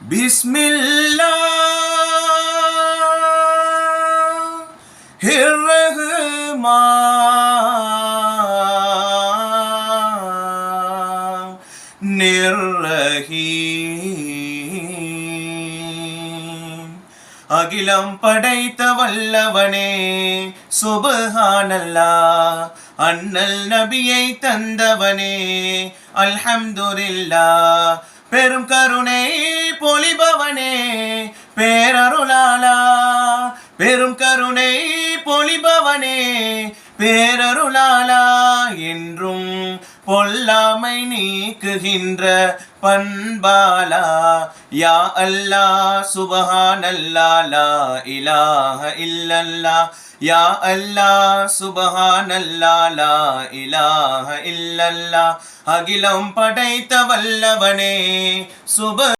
பிஸ்மில்லாஹிர்ரஹ்மானிர்ரஹீம். அகிலம் படைத்த வல்லவனே சுப்ஹானல்லாஹ். அண்ணல் நபியை தந்தவனே அல்ஹம்துலில்லாஹ். பெரும் கருணை பொழிபவனே பேரருளாளா. பெரும் கருணை பொழிபவனே பேரருளாளா. என்றும் பொல்லாமை நீக்குகின்ற பண்பாலா. யா அல்லாஹ் சுப்ஹானல்லாஹ் லா இலாஹ இல்லல்லாஹ். யா அல்லாஹ் சுப்ஹானல்லாஹ் லா இலாஹ இல்லல்லாஹ். அகிலம் படைத்த வல்லவனே